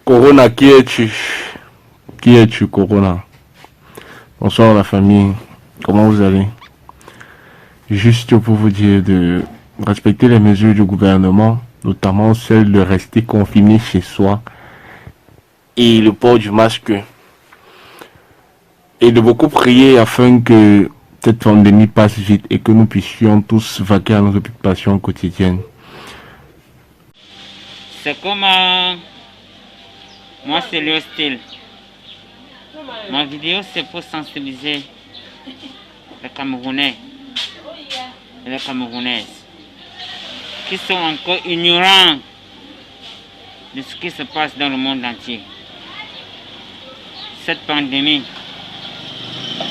Corona, qui es-tu? Qui es-tu, Corona? Bonsoir la famille, comment vous allez? Juste pour vous dire de respecter les mesures du gouvernement, notamment celle de rester confiné chez soi et le port du masque et de beaucoup prier afin que cette pandémie passe vite et que nous puissions tous vaquer à nos occupations quotidiennes. C'est comme moi, c'est le style. Ma vidéo, c'est pour sensibiliser les Camerounais et les Camerounaises qui sont encore ignorants de ce qui se passe dans le monde entier. Cette pandémie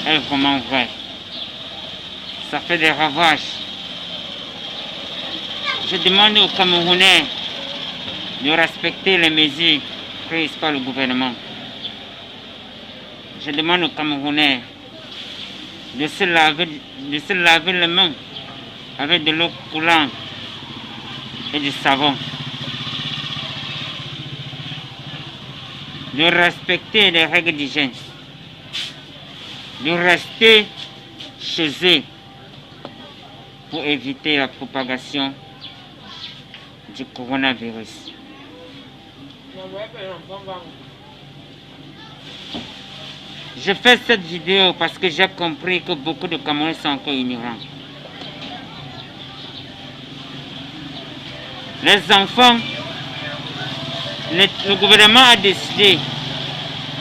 est vraiment vraie. Ça fait des ravages. Je demande aux Camerounais de respecter les mesures prises par le gouvernement. Je demande aux Camerounais de se laver les mains avec de l'eau coulante et du savon. De respecter les règles d'hygiène. De rester chez eux pour éviter la propagation du coronavirus. Je fais cette vidéo parce que j'ai compris que beaucoup de Camerounais sont encore ignorants. Les enfants, le gouvernement a décidé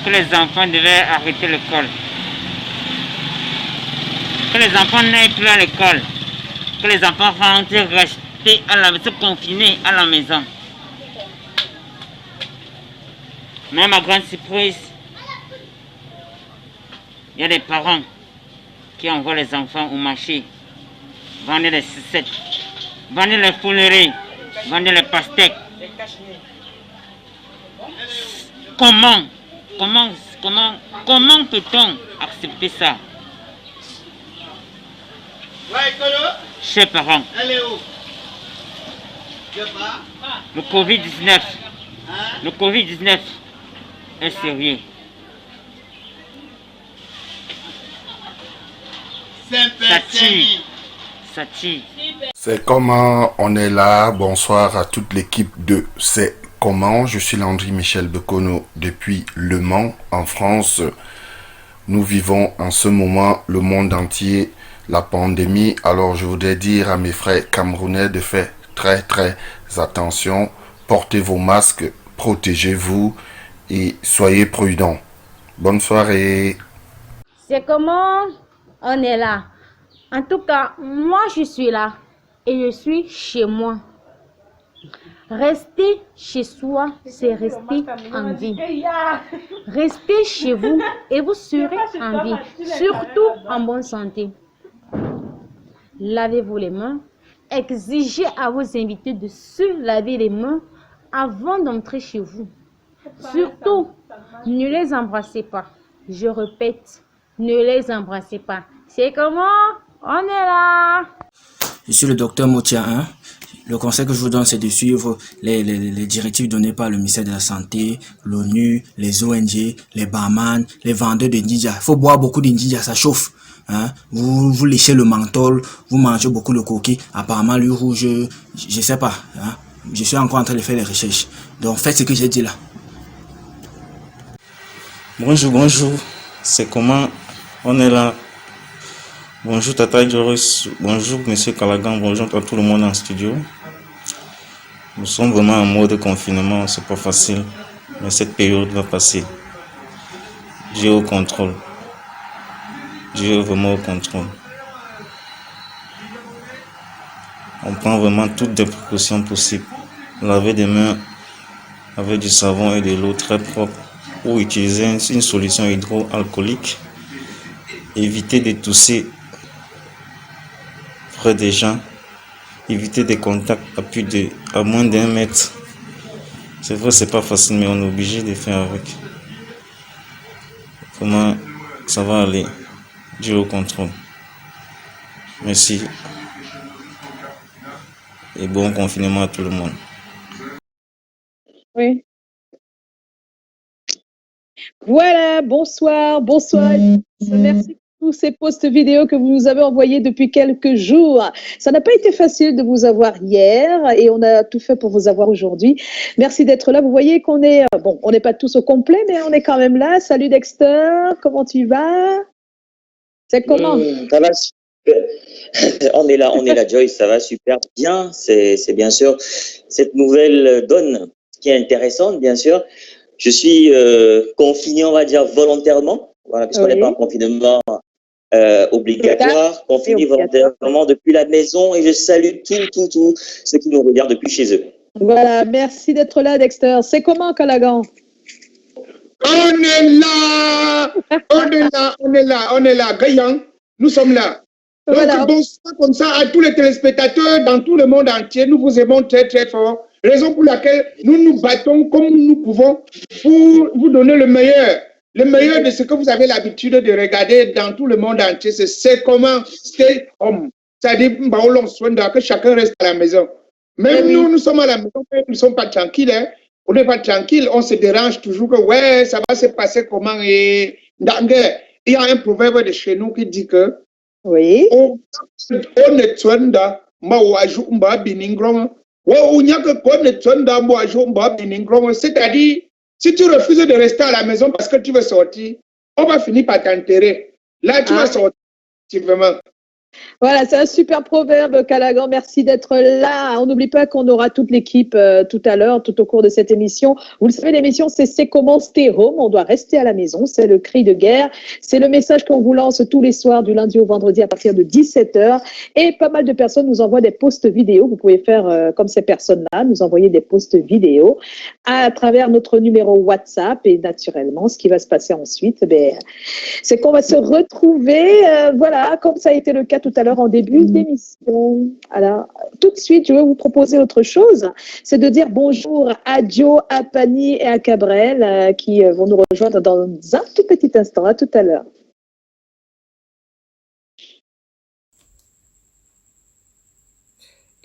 que les enfants devaient arrêter l'école. Que les enfants n'aillent plus à l'école. Que les enfants rentrent rester se confiner à la maison. Mais à ma grande surprise, il y a des parents qui envoient les enfants au marché, vendre les sucettes, vendre les fouleries, vendre les pastèques. Comment peut-on accepter ça? Chers parents, le Covid-19 est sérieux. Ça tue. C'est comment on est là. Bonsoir à toute l'équipe de C'est comment. Je suis Landry Michel Bekono depuis Le Mans en France. Nous vivons en ce moment le monde entier, la pandémie. Alors je voudrais dire à mes frères camerounais de faire très attention. Portez vos masques, protégez-vous et soyez prudents. Bonne soirée. C'est comment on est là. En tout cas, moi je suis là et je suis chez moi. Rester chez soi, c'est rester en vie. Restez chez vous et vous serez en vie, surtout en bonne santé. Lavez-vous les mains. Exigez à vos invités de se laver les mains avant d'entrer chez vous. Surtout, ne les embrassez pas. Je répète, ne les embrassez pas. C'est comment? On est là. Je suis le docteur Motia 1. Le conseil que je vous donne, c'est de suivre les directives données par le ministère de la Santé, l'ONU, les ONG, les barman, les vendeurs de Ndija. Il faut boire beaucoup de Ndija, ça chauffe. Hein? Vous léchez le menthol, vous mangez beaucoup de coquilles. Apparemment, le rouge, je sais pas. Hein? Je suis encore en train de faire les recherches. Donc, faites ce que j'ai dit là. Bonjour. C'est comment on est là. Bonjour Tata Joris, bonjour Monsieur Calagan, bonjour à tout le monde en studio. Nous sommes vraiment en mode confinement, c'est pas facile, mais cette période va passer. Dieu au contrôle. Dieu est vraiment au contrôle. On prend vraiment toutes les précautions possibles. Laver des mains avec du savon et de l'eau très propre ou utiliser une solution hydroalcoolique. Éviter de tousser près des gens, éviter des contacts à moins d'1 mètre. C'est vrai, c'est pas facile, mais on est obligé de faire avec. Comment ça va aller? Dieu au contrôle. Merci. Et bon confinement à tout le monde. Oui. Voilà, bonsoir, bonsoir. Merci pour tous ces posts vidéo que vous nous avez envoyés depuis quelques jours. Ça n'a pas été facile de vous avoir hier et on a tout fait pour vous avoir aujourd'hui. Merci d'être là. Vous voyez qu'on est, bon, on n'est pas tous au complet, mais on est quand même là. Salut Dexter, comment tu vas? C'est comment? Ça va super. On est là, Joyce, ça va super bien. C'est bien sûr cette nouvelle donne qui est intéressante, bien sûr. Je suis confiné, on va dire, volontairement, voilà, puisqu'on n'est pas en confinement obligatoire, confiné volontairement depuis la maison et je salue tous ceux qui nous regardent depuis chez eux. Voilà, merci d'être là, Dexter. C'est comment, Callaghan? On est là, on est là, Gaillan, nous sommes là. Donc, Voilà. bonsoir comme ça à tous les téléspectateurs dans tout le monde entier. Nous vous aimons très, très fort. Raison pour laquelle nous nous battons comme nous pouvons pour vous donner le meilleur. Le meilleur de ce que vous avez l'habitude de regarder dans tout le monde entier, c'est comment stay home. C'est-à-dire que chacun reste à la maison. Même nous sommes à la maison, mais nous ne sommes pas tranquilles. Hein. On n'est pas tranquille, on se dérange toujours que ouais, ça va se passer comment. Et il y a un proverbe de chez nous qui dit que oui. C'est-à-dire, si tu refuses de rester à la maison parce que tu veux sortir, on va finir par t'enterrer. Là, tu vas sortir, effectivement. Voilà, c'est un super proverbe, Callaghan. Merci d'être là. On n'oublie pas qu'on aura toute l'équipe tout à l'heure, tout au cours de cette émission. Vous le savez, l'émission, c'est comment stay home. On doit rester à la maison. C'est le cri de guerre. C'est le message qu'on vous lance tous les soirs, du lundi au vendredi à partir de 17h. Et pas mal de personnes nous envoient des posts vidéo. Vous pouvez faire comme ces personnes-là, nous envoyer des posts vidéo à travers notre numéro WhatsApp. Et naturellement, ce qui va se passer ensuite, c'est qu'on va se retrouver, voilà, comme ça a été le cas tout à l'heure en début d'émission. Alors, tout de suite, je vais vous proposer autre chose, c'est de dire bonjour à Joe, à Pani et à Cabrel qui vont nous rejoindre dans un tout petit instant. À tout à l'heure.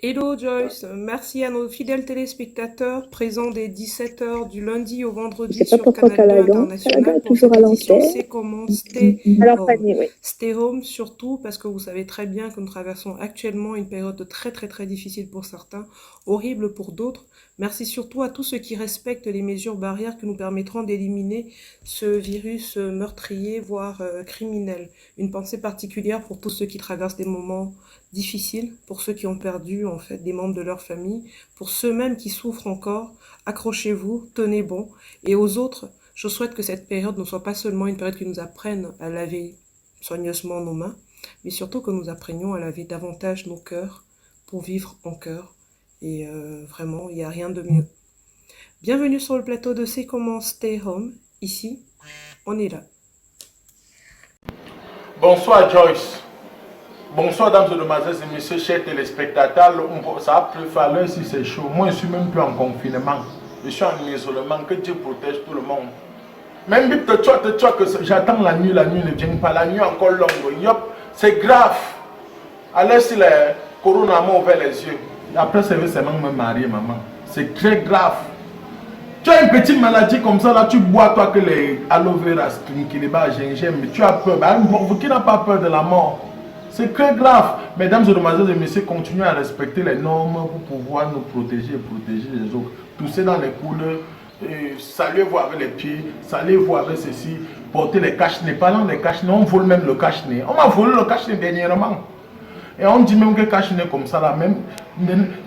Hello Joyce, merci à nos fidèles téléspectateurs présents dès 17h du lundi au vendredi sur Canal 2 International pour cette édition C'est comment Stay Home. Stay Home surtout parce que vous savez très bien que nous traversons actuellement une période très difficile pour certains, horrible pour d'autres. Merci surtout à tous ceux qui respectent les mesures barrières qui nous permettront d'éliminer ce virus meurtrier, voire criminel. Une pensée particulière pour tous ceux qui traversent des moments difficiles, pour ceux qui ont perdu en fait des membres de leur famille, pour ceux même qui souffrent encore, accrochez-vous, tenez bon. Et aux autres, je souhaite que cette période ne soit pas seulement une période qui nous apprenne à laver soigneusement nos mains, mais surtout que nous apprenions à laver davantage nos cœurs pour vivre en cœur. Et vraiment, il n'y a rien de mieux. Bienvenue sur le plateau de C'est comment Stay Home. Ici, on est là. Bonsoir Joyce. Bonsoir dames et demoiselles et messieurs, chers téléspectateurs. Ça a plu, falloir si c'est chaud. Moi je suis même plus en confinement. Je suis en isolement. Que Dieu protège tout le monde. Même toi que j'attends la nuit ne vient pas. La nuit encore longue. C'est grave. Allez si le corona m'a ouvert les yeux. Après c'est seulement me marier maman. C'est très grave. Tu as une petite maladie comme ça, là tu bois toi que les aloe vera, quinquiliba, gingembre, mais tu as peur. Vous qui n'avez pas peur de la mort. C'est très grave. Mesdames et demoiselles et messieurs, continuez à respecter les normes pour pouvoir nous protéger et protéger les autres. Tousser dans les couleurs, saluez-vous avec les pieds, saluez-vous avec ceci, portez les cache-nez. Parlant des cache-nez, on vole même le cache-nez. On m'a volé le cache-nez dernièrement. Et on dit même que cache-nez comme ça, là, même,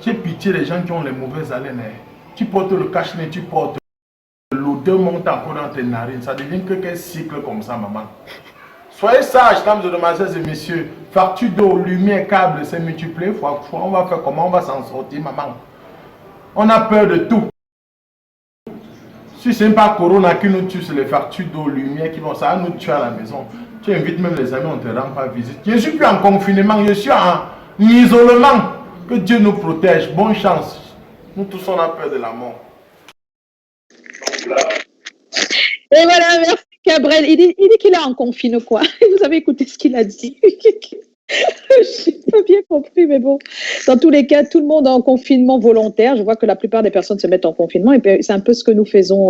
j'ai pitié les gens qui ont les mauvaises haleines. Tu portes le cache-nez, tu portes l'odeur monte encore dans tes narines. Ça devient que quel cycle comme ça, maman. Soyez sages, dames et demoiselles et messieurs. Facture d'eau, lumière, câble, c'est multiplié. On va faire comment? On va s'en sortir, maman. On a peur de tout. Si ce n'est pas Corona qui nous tue, c'est les factures d'eau, lumière qui vont, ça va nous tuer à la maison. Tu invites même les amis, on ne te rend pas visite. Je ne suis plus en confinement, je suis en isolement. Que Dieu nous protège. Bonne chance. Nous tous, on a peur de la mort. Et voilà, merci Cabrel. Il dit qu'il est en confinement, quoi. Vous avez écouté ce qu'il a dit. Je n'ai pas bien compris, mais bon. Dans tous les cas, tout le monde est en confinement volontaire. Je vois que la plupart des personnes se mettent en confinement et c'est un peu ce que nous faisons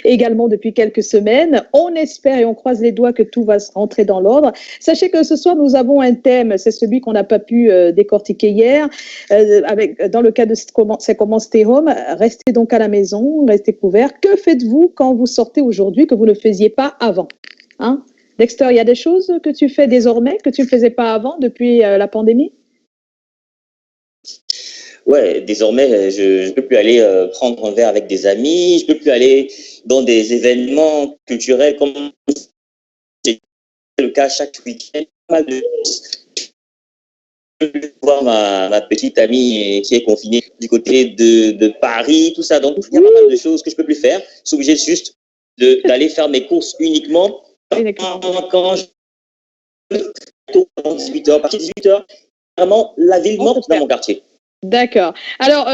également depuis quelques semaines. On espère et on croise les doigts que tout va se rentrer dans l'ordre. Sachez que ce soir, nous avons un thème. C'est celui qu'on n'a pas pu décortiquer hier. Dans le cas de C'est comment stay home, restez donc à la maison, restez couverts. Que faites-vous quand vous sortez aujourd'hui que vous ne faisiez pas avant, hein? Dexter, il y a des choses que tu fais désormais que tu ne faisais pas avant depuis la pandémie? Ouais, désormais, je ne peux plus aller prendre un verre avec des amis, je ne peux plus aller dans des événements culturels comme c'est le cas chaque week-end. Pas mal de je peux voir ma petite amie qui est confinée du côté de Paris, tout ça. Donc, il y a pas mal de choses que je ne peux plus faire. Je suis obligé juste d'aller faire mes courses uniquement quand je 18h, à partir de 18h, vraiment la ville morte dans mon quartier. D'accord. Alors,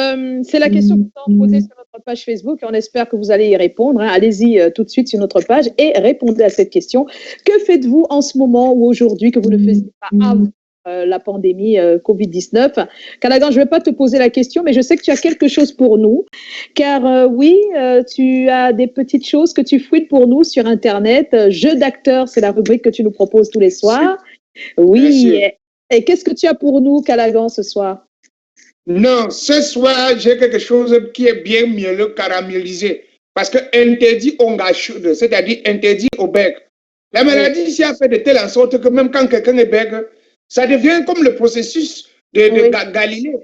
c'est la question que nous avons posée sur notre page Facebook et on espère que vous allez y répondre, hein. Allez-y tout de suite sur notre page et répondez à cette question. Que faites-vous en ce moment ou aujourd'hui que vous ne faisiez pas avant la pandémie Covid-19? Callaghan, je ne vais pas te poser la question, mais je sais que tu as quelque chose pour nous, car oui, tu as des petites choses que tu fouilles pour nous sur Internet. Jeux d'acteurs, c'est la rubrique que tu nous proposes tous les soirs. Oui. Et qu'est-ce que tu as pour nous, Callaghan, ce soir? Non, ce soir, j'ai quelque chose qui est bien mielleux, caramélisé. Parce que interdit au gâchoude, c'est-à-dire interdit au bec. La maladie ici a fait de telle sorte que même quand quelqu'un est bec, ça devient comme le processus de Galilée.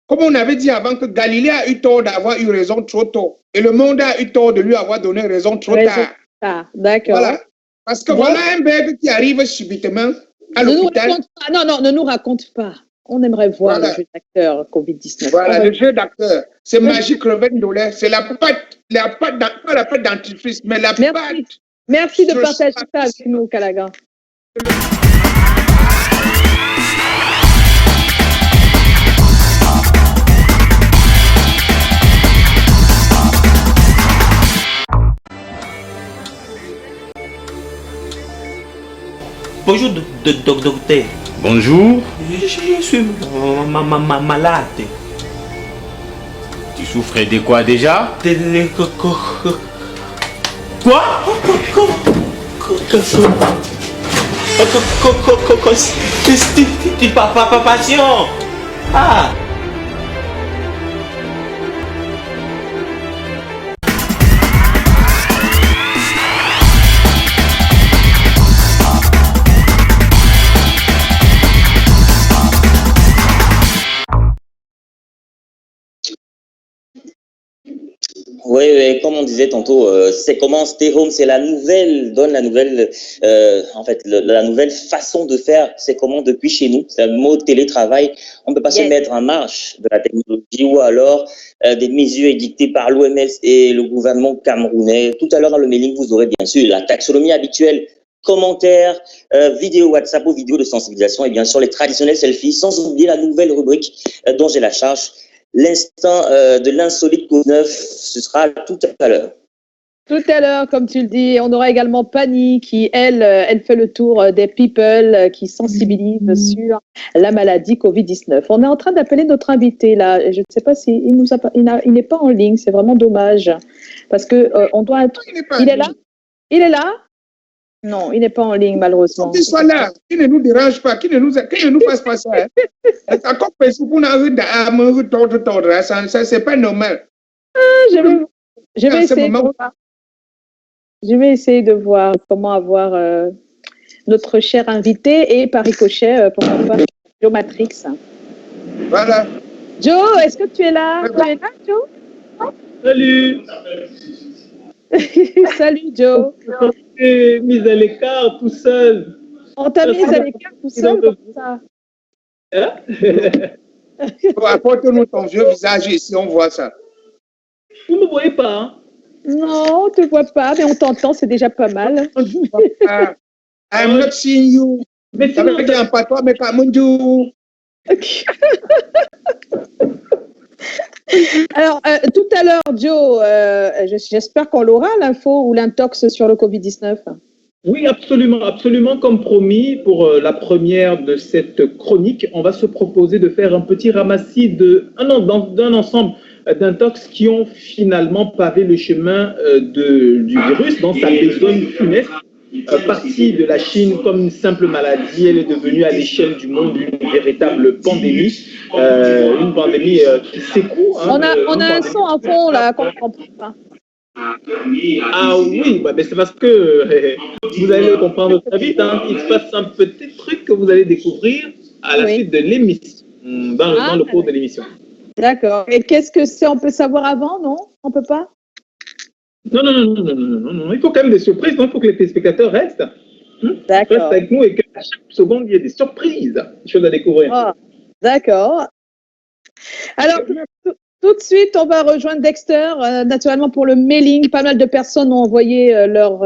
Comme on avait dit avant que Galilée a eu tort d'avoir eu raison trop tôt. Et le monde a eu tort de lui avoir donné raison trop tard. Ah, d'accord. Voilà. Parce que voilà un bec qui arrive subitement à l'hôpital. Non, ne nous raconte pas. On aimerait voir le jeu d'acteur Covid-19. Voilà, le jeu d'acteur. C'est Magique Revêt Dolé. C'est la pâte, pas la pâte dentifrice, mais la pâte. Merci de partager ça avec nous, Callaghan. Bonjour, docteur. Bonjour. Je suis malade. Tu souffrais de quoi déjà? Quoi? Constipation. Ah. Oui, comme on disait tantôt, c'est comment stay home, c'est la nouvelle la nouvelle façon de faire, c'est comment depuis chez nous, c'est le mot télétravail. On ne peut pas se mettre en marche de la technologie ou alors des mesures édictées par l'OMS et le gouvernement camerounais. Tout à l'heure dans le mailing, vous aurez bien sûr la taxonomie habituelle, commentaires, vidéos WhatsApp ou vidéos de sensibilisation et bien sûr les traditionnels selfies, sans oublier la nouvelle rubrique dont j'ai la charge. L'instant de l'insolite Covid-19, ce sera tout à l'heure. Tout à l'heure, comme tu le dis, on aura également Pani qui, elle fait le tour des people qui sensibilisent sur la maladie Covid-19. On est en train d'appeler notre invité là. Je ne sais pas si il n'est pas en ligne. C'est vraiment dommage parce que on doit être. Il est là. Il est là. Non, il n'est pas en ligne, malheureusement. Qu'il soit là, qu'il ne nous dérange pas, qu'il ne nous fasse pas ça. Encore plus, pour nous ça, c'est pas normal. Je vais essayer de voir comment avoir notre cher invité et par ricochet, pourquoi pas, Joe Matrix. Voilà. Joe, est-ce que tu es là? Tu es là, Joe? Salut. Salut, Joe. Mise à l'écart tout seul. On t'a mise à l'écart tout seul comme ça. Hein? Apporte-nous ton vieux visage ici, on voit ça. Vous ne me voyez pas, hein? Non, on ne te voit pas, mais on t'entend, c'est déjà pas mal. I'm not seeing you. Mais sinon, alors, tout à l'heure, Joe, j'espère qu'on l'aura, l'info ou l'intox sur le Covid-19. Oui, absolument, absolument. Comme promis, pour la première de cette chronique, on va se proposer de faire un petit ramassis d'un ensemble d'intox qui ont finalement pavé le chemin du virus dans sa besogne funeste. Partie de la Chine comme une simple maladie, elle est devenue à l'échelle du monde une véritable pandémie, une pandémie qui secoue. On a un son en fond là qu'on comprend pas. Ah oui, bah, c'est parce que vous allez le comprendre très vite. Hein. Il se passe un petit truc que vous allez découvrir à la suite de l'émission, dans le cours de l'émission. D'accord. Et qu'est-ce que c'est? On peut savoir avant, non? On peut pas? Non. Il faut quand même des surprises. Il faut que les téléspectateurs restent. D'accord. Restent avec nous et qu'à chaque seconde, il y ait des surprises, des choses à découvrir. Oh, d'accord. Alors, tout de suite, on va rejoindre Dexter, naturellement pour le mailing. Pas mal de personnes ont envoyé leur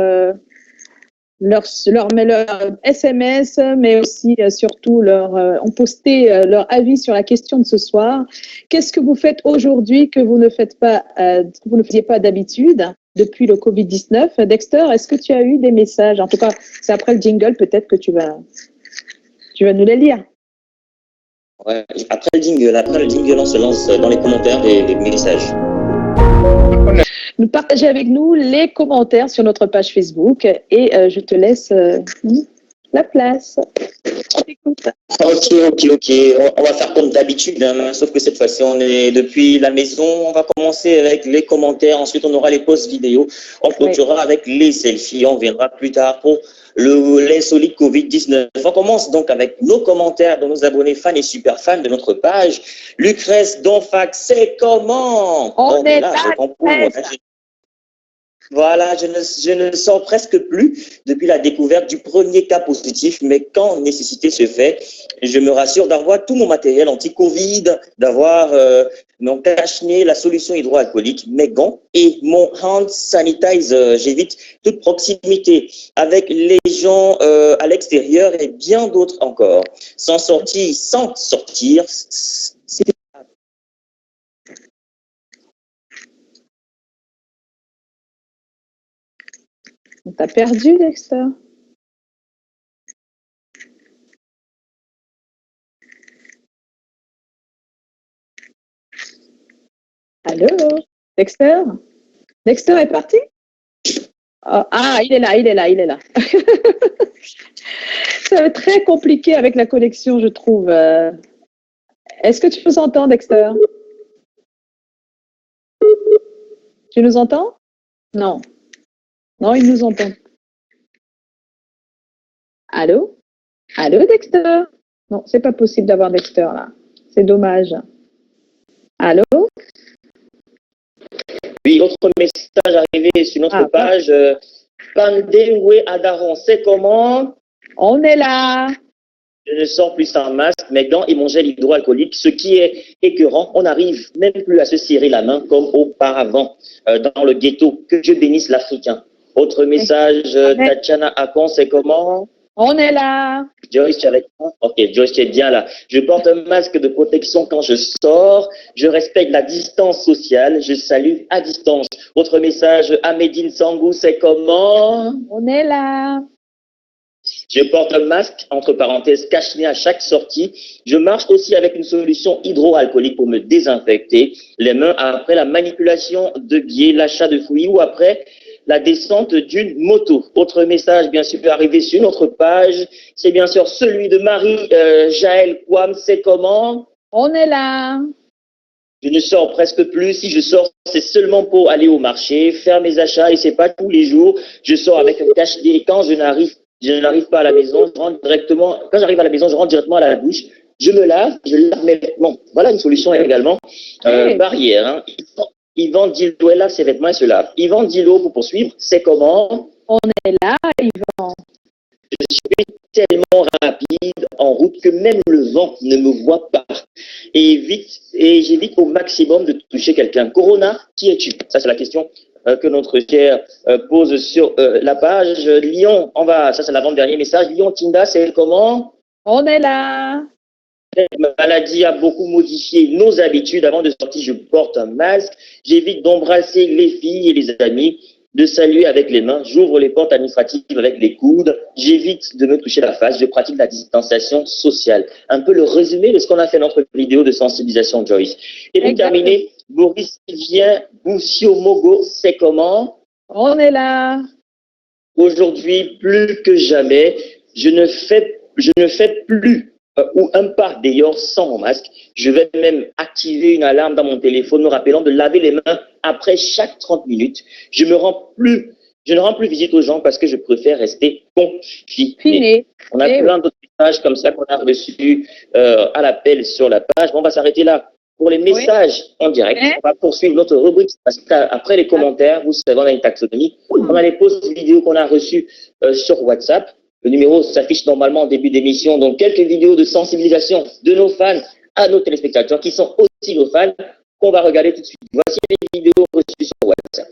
SMS, mais aussi surtout ont posté leur avis sur la question de ce soir. Qu'est-ce que vous faites aujourd'hui que vous ne faites pas, que vous ne faisiez pas d'habitude depuis le Covid-19? Dexter, est-ce que tu as eu des messages? En tout cas, c'est après le jingle, peut-être que tu vas nous les lire. Ouais, après le jingle, on se lance dans les commentaires des messages. Nous partagez avec nous les commentaires sur notre page Facebook et je te laisse la place. On t'écoute. Ok. On va faire comme d'habitude, hein, sauf que cette fois-ci, on est depuis la maison. On va commencer avec les commentaires. Ensuite, on aura les posts vidéo. On clôturera avec les selfies. On viendra plus tard pour l'insolite Covid-19. On commence donc avec nos commentaires de nos abonnés fans et super fans de notre page. Lucrèce Donfax, c'est comment? On est là, Voilà, je ne sors presque plus depuis la découverte du premier cas positif, mais quand nécessité se fait, je me rassure d'avoir tout mon matériel anti-Covid, d'avoir mon cache-nez, la solution hydroalcoolique, mes gants et mon hand sanitizer. J'évite toute proximité avec les gens à l'extérieur et bien d'autres encore. Sans sortir, c'est On t'a perdu, Dexter. Allô, Dexter? Dexter est parti? Ah, il est là. C'est très compliqué avec la connexion, je trouve. Est-ce que tu nous entends, Dexter? Tu nous entends? Non. Non, il nous entend. Allô? Allô, Dexter? Non, c'est pas possible d'avoir Dexter là. C'est dommage. Allô? Oui, autre message arrivé sur notre page. Pandewe Adaron, c'est comment? On est là. Je ne sors plus sans masque, mes gants et mon gel hydroalcoolique, ce qui est écœurant. On n'arrive même plus à se serrer la main comme auparavant dans le ghetto. Que Dieu bénisse l'Africain. Autre message, Tatiana Akon, c'est comment? On est là. Joyce, tu es avec moi? Ok, Joyce, tu es bien là. Je porte un masque de protection quand je sors. Je respecte la distance sociale. Je salue à distance. Autre message, Amédine Sangou, c'est comment? On est là. Je porte un masque, entre parenthèses, cache-nez à chaque sortie. Je marche aussi avec une solution hydroalcoolique pour me désinfecter les mains après la manipulation de billets, l'achat de fruits ou après la descente d'une moto. Autre message, bien sûr, arrivé sur notre page, c'est bien sûr celui de Marie Jaël Kwam, c'est comment? On est là. Je ne sors presque plus. Si je sors, c'est seulement pour aller au marché, faire mes achats et c'est pas tous les jours. Je sors avec un cache-nez. Quand je n'arrive pas à la maison, quand j'arrive à la maison, je rentre directement à la douche. Je me lave, je lave mes vêtements. Voilà une solution également. Barrière, hein. Yvan Dilo est là, ses vêtements et se lave. Yvan Dilo, pour poursuivre, c'est comment? On est là, Yvan. Je suis tellement rapide en route que même le vent ne me voit pas. Et j'évite au maximum de toucher quelqu'un. Corona, qui es-tu? Ça, c'est la question que notre cher pose sur la page. Lyon, ça c'est l'avant-dernier message. Lyon Tinda, c'est comment? On est là. La maladie a beaucoup modifié nos habitudes. Avant de sortir, je porte un masque. J'évite d'embrasser les filles et les amis. de saluer avec les mains, j'ouvre les portes administratives avec les coudes, j'évite de me toucher la face, je pratique la distanciation sociale. Un peu le résumé de ce qu'on a fait dans notre vidéo de sensibilisation, Joyce. Et pour terminer, Boris Sylvien Boussio-Mogo, c'est comment? On est là. Aujourd'hui, plus que jamais, je ne fais plus ou un pas dehors sans mon masque. Je vais même activer une alarme dans mon téléphone me rappelant de laver les mains après chaque 30 minutes. Je ne rends plus visite aux gens parce que je préfère rester confiné. On a plein d'autres messages comme ça qu'on a reçus à l'appel sur la page. Bon, on va s'arrêter là. Pour les messages en direct, on va poursuivre notre rubrique parce qu'après les commentaires, vous savez, on a une taxonomie. On a les posts vidéos qu'on a reçus sur WhatsApp. Le numéro s'affiche normalement en début d'émission. Donc, quelques vidéos de sensibilisation de nos fans à nos téléspectateurs qui sont aussi nos fans qu'on va regarder tout de suite. Voici les vidéos reçues sur WhatsApp.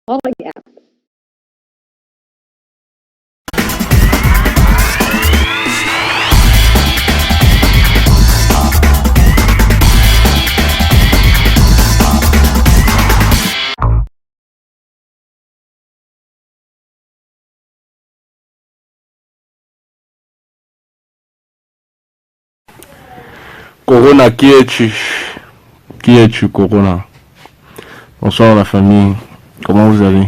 On regarde. Corona, qui es-tu? Qui es-tu, Corona? Bonsoir la famille, comment vous allez?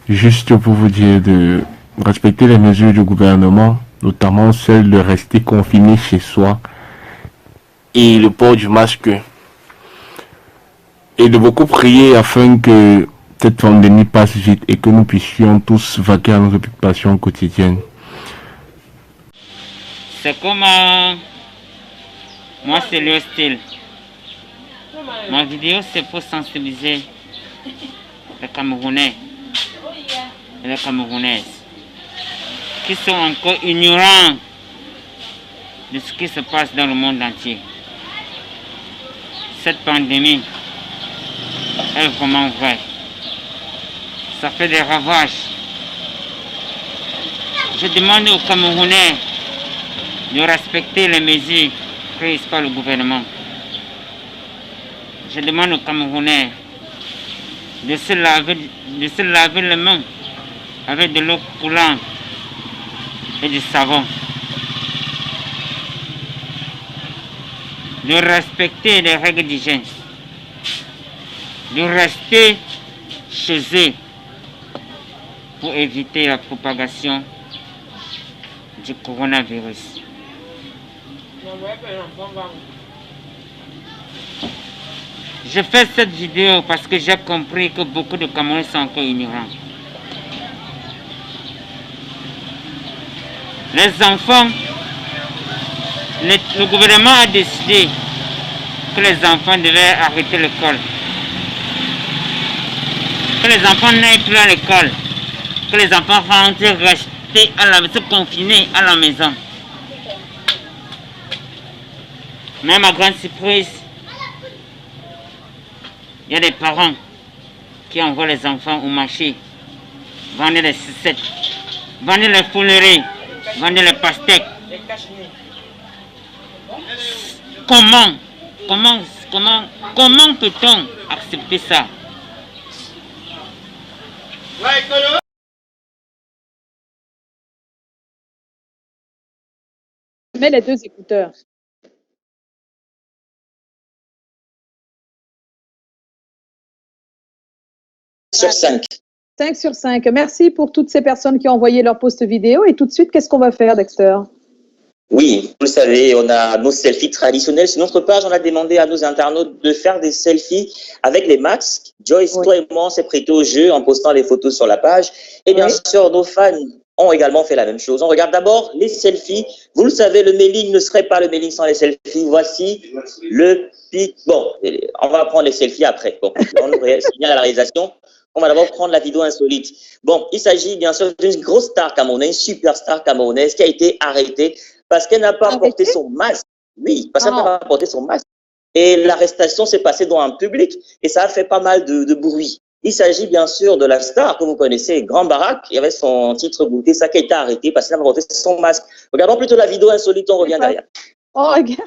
Juste pour vous dire de respecter les mesures du gouvernement, notamment celle de rester confiné chez soi et le port du masque. Et de beaucoup prier afin que cette pandémie passe vite et que nous puissions tous vaquer à nos occupations quotidiennes. C'est comme... Moi, c'est le style. Ma vidéo, c'est pour sensibiliser les Camerounais et les Camerounaises qui sont encore ignorants de ce qui se passe dans le monde entier. Cette pandémie est vraiment vraie. Ça fait des ravages. Je demande aux Camerounais de respecter les mesures prises par le gouvernement. Je demande aux Camerounais de se laver les mains avec de l'eau coulante et du savon. De respecter les règles d'hygiène. De rester chez eux pour éviter la propagation du coronavirus. Je fais cette vidéo parce que j'ai compris que beaucoup de Camerounais sont encore ignorants. Les enfants, le gouvernement a décidé que les enfants devaient arrêter l'école. Que les enfants n'aillent plus à l'école. Que les enfants rentrent, rester se confiner à la maison. Mais à ma grande surprise, il y a des parents qui envoient les enfants au marché, vendre les sucettes, vendre les fouleries, vendre les pastèques. Comment peut-on accepter ça? Mets les deux écouteurs. Sur 5. 5 sur 5. Merci pour toutes ces personnes qui ont envoyé leur post vidéo. Et tout de suite, qu'est-ce qu'on va faire, Dexter? Oui, vous le savez, on a nos selfies traditionnels. Sur notre page, on a demandé à nos internautes de faire des selfies avec les masques. Joyce, toi et moi, on s'est prêté au jeu en postant les photos sur la page. Et bien sûr, nos fans ont également fait la même chose. On regarde d'abord les selfies. Vous le savez, le mailing ne serait pas le mailing sans les selfies. Voici le pic. Bon, on va prendre les selfies après. Bon, on nous signale à la réalisation. On va d'abord prendre la vidéo insolite. Bon, il s'agit bien sûr d'une grosse star camerounaise, une superstar camerounaise qui a été arrêtée parce qu'elle n'a pas porté son masque. Oui, parce qu'elle n'a pas porté son masque. Et l'arrestation s'est passée dans un public et ça a fait pas mal de bruit. Il s'agit bien sûr de la star que vous connaissez, Grand Barack. Il y avait son titre goûté, ça qui a été arrêté parce qu'elle n'a pas porté son masque. Regardons plutôt la vidéo insolite, on revient derrière. Oh, regarde.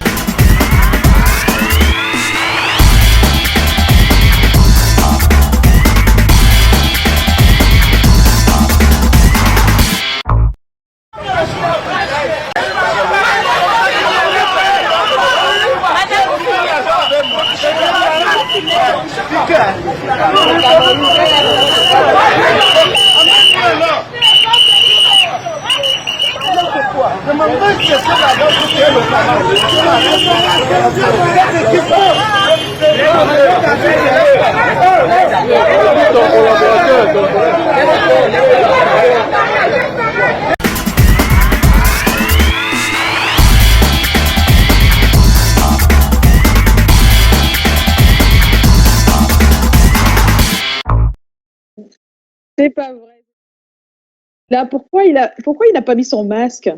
C'est pas vrai. Là, pourquoi il n'a pas mis son masque?